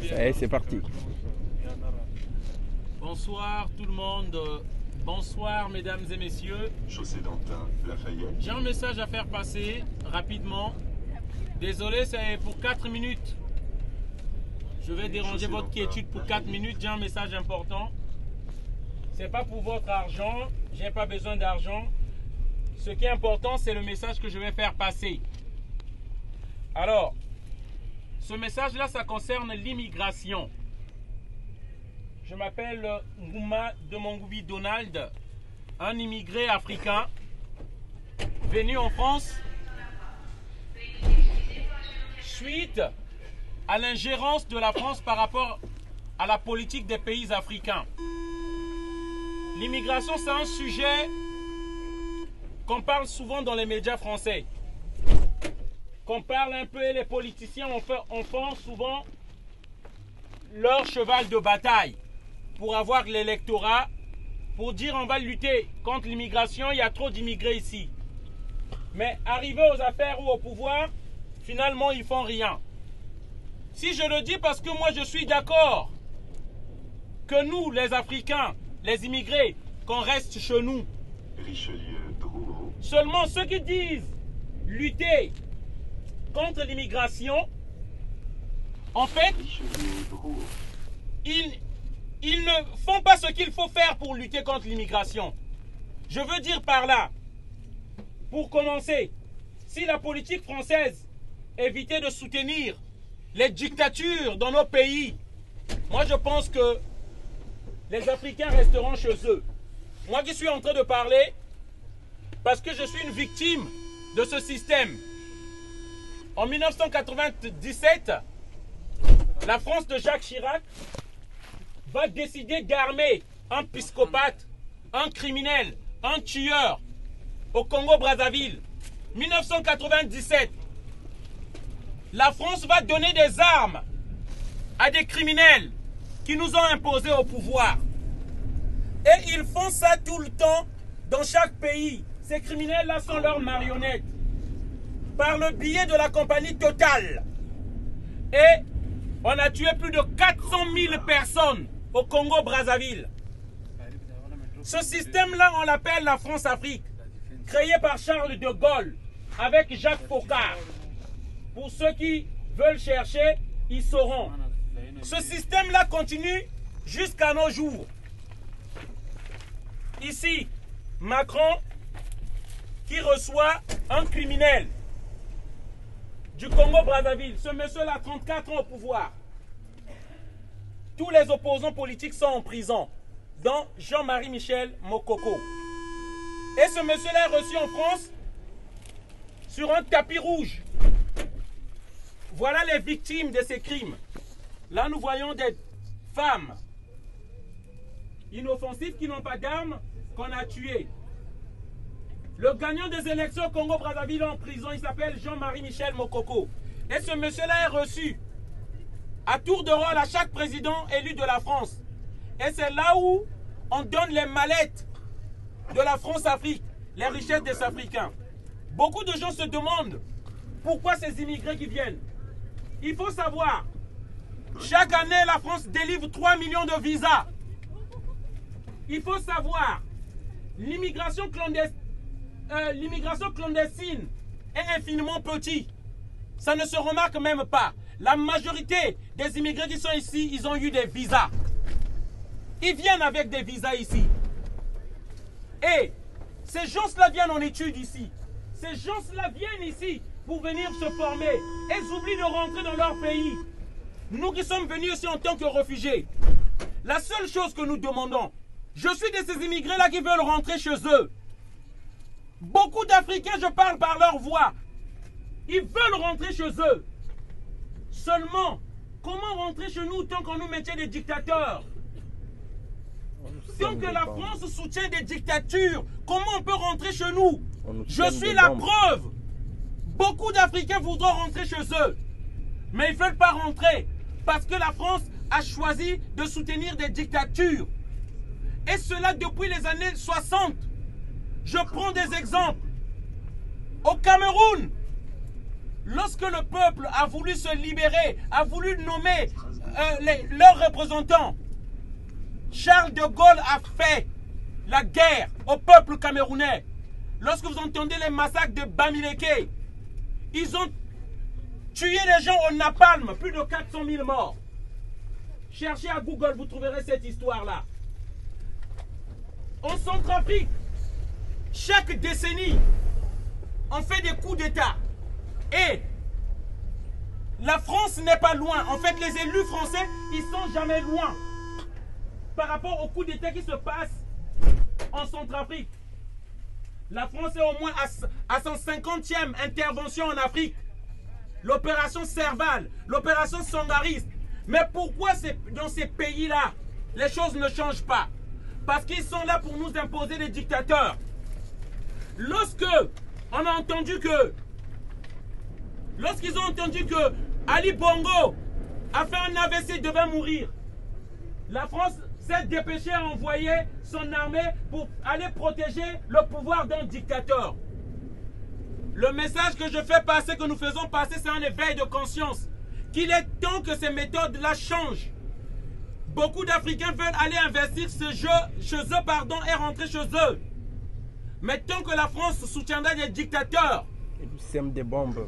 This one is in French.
Ça y est, c'est parti. Bonsoir tout le monde. Bonsoir mesdames et messieurs. Chaussée d'Antin, Lafayette. J'ai un message à faire passer rapidement. Désolé, c'est pour 4 minutes. Je vais déranger votre quiétude pour 4 minutes. J'ai un message important. C'est pas pour votre argent. J'ai pas besoin d'argent. Ce qui est important, c'est le message que je vais faire passer. Alors, ce message-là, ça concerne l'immigration. Je m'appelle Ngouma Demongoubi Donald, un immigré africain venu en France suite à l'ingérence de la France par rapport à la politique des pays africains. L'immigration, c'est un sujet qu'on parle souvent dans les médias français. Qu'on parle un peu et les politiciens en font souvent leur cheval de bataille pour avoir l'électorat, pour dire on va lutter contre l'immigration, il y a trop d'immigrés ici. Mais arrivé aux affaires ou au pouvoir, finalement ils font rien. Si je le dis parce que moi je suis d'accord que nous les Africains, les immigrés, qu'on reste chez nous. Richelieu, Drouot. Seulement ceux qui disent lutter contre l'immigration, en fait, Richelieu, Drouot. ils ne font pas ce qu'il faut faire pour lutter contre l'immigration. Je veux dire par là, pour commencer, si la politique française évitait de soutenir les dictatures dans nos pays, moi je pense que les Africains resteront chez eux. Moi qui suis en train de parler, parce que je suis une victime de ce système. En 1997, la France de Jacques Chirac va décider d'armer un psychopathe, un criminel, un tueur au Congo-Brazzaville. 1997, la France va donner des armes à des criminels qui nous ont imposé au pouvoir. Et ils font ça tout le temps dans chaque pays. Ces criminels-là sont leurs marionnettes. Par le biais de la compagnie Total. Et on a tué plus de 400 000 personnes au Congo-Brazzaville. Ce système-là, on l'appelle la France-Afrique, créé par Charles de Gaulle avec Jacques Foccart. Pour ceux qui veulent chercher, ils sauront. Ce système-là continue jusqu'à nos jours. Ici, Macron qui reçoit un criminel du Congo-Brazzaville. Ce monsieur-là a 34 ans au pouvoir. Tous les opposants politiques sont en prison, dont Jean-Marie Michel Mokoko. Et ce monsieur-là est reçu en France sur un tapis rouge. Voilà les victimes de ces crimes. Là, nous voyons des femmes inoffensives qui n'ont pas d'armes qu'on a tuées. Le gagnant des élections au Congo-Brazzaville en prison, il s'appelle Jean-Marie Michel Mokoko. Et ce monsieur-là est reçu à tour de rôle à chaque président élu de la France. Et c'est là où on donne les mallettes de la France-Afrique, les richesses des Africains. Beaucoup de gens se demandent pourquoi ces immigrés qui viennent. Il faut savoir, chaque année la France délivre 3 millions de visas. Il faut savoir, l'immigration clandestine est infiniment petite. Ça ne se remarque même pas. La majorité des immigrés qui sont ici, ils ont eu des visas. Ils viennent avec des visas ici. Et ces gens-là viennent en études ici. Ces gens-là viennent ici pour venir se former. Et ils oublient de rentrer dans leur pays. Nous qui sommes venus ici en tant que réfugiés, la seule chose que nous demandons, je suis de ces immigrés-là qui veulent rentrer chez eux. Beaucoup d'Africains, je parle par leur voix, ils veulent rentrer chez eux. Seulement, comment rentrer chez nous tant qu'on nous mettait des dictateurs? Tant que la France soutient des dictatures, comment on peut rentrer chez nous? Je suis la preuve. Beaucoup d'Africains voudront rentrer chez eux, mais ils ne veulent pas rentrer parce que la France a choisi de soutenir des dictatures. Et cela depuis les années 60. Je prends des exemples. Au Cameroun, lorsque le peuple a voulu se libérer, a voulu nommer leur représentant, Charles de Gaulle a fait la guerre au peuple camerounais. Lorsque vous entendez les massacres de Bamileke, ils ont tué les gens au napalm, plus de 400 000 morts. Cherchez à Google, vous trouverez cette histoire-là. En Centrafrique, chaque décennie, on fait des coups d'État. Et la France n'est pas loin. En fait, les élus français, ils sont jamais loin par rapport aux coups d'État qui se passent en Centrafrique. La France est au moins à son 50e intervention en Afrique. L'opération Serval, l'opération Sangaris. Mais pourquoi dans ces pays-là, les choses ne changent pas? Parce qu'ils sont là pour nous imposer des dictateurs. Lorsque on a entendu que, lorsqu'ils ont entendu que Ali Bongo a fait un AVC, il devait mourir, la France s'est dépêchée à envoyer son armée pour aller protéger le pouvoir d'un dictateur. Le message que je fais passer, que nous faisons passer, c'est un éveil de conscience. Qu'il est temps que ces méthodes-là changent. Beaucoup d'Africains veulent aller investir chez eux, et rentrer chez eux. Mais tant que la France soutiendra des dictateurs, et nous sèmes des bombes.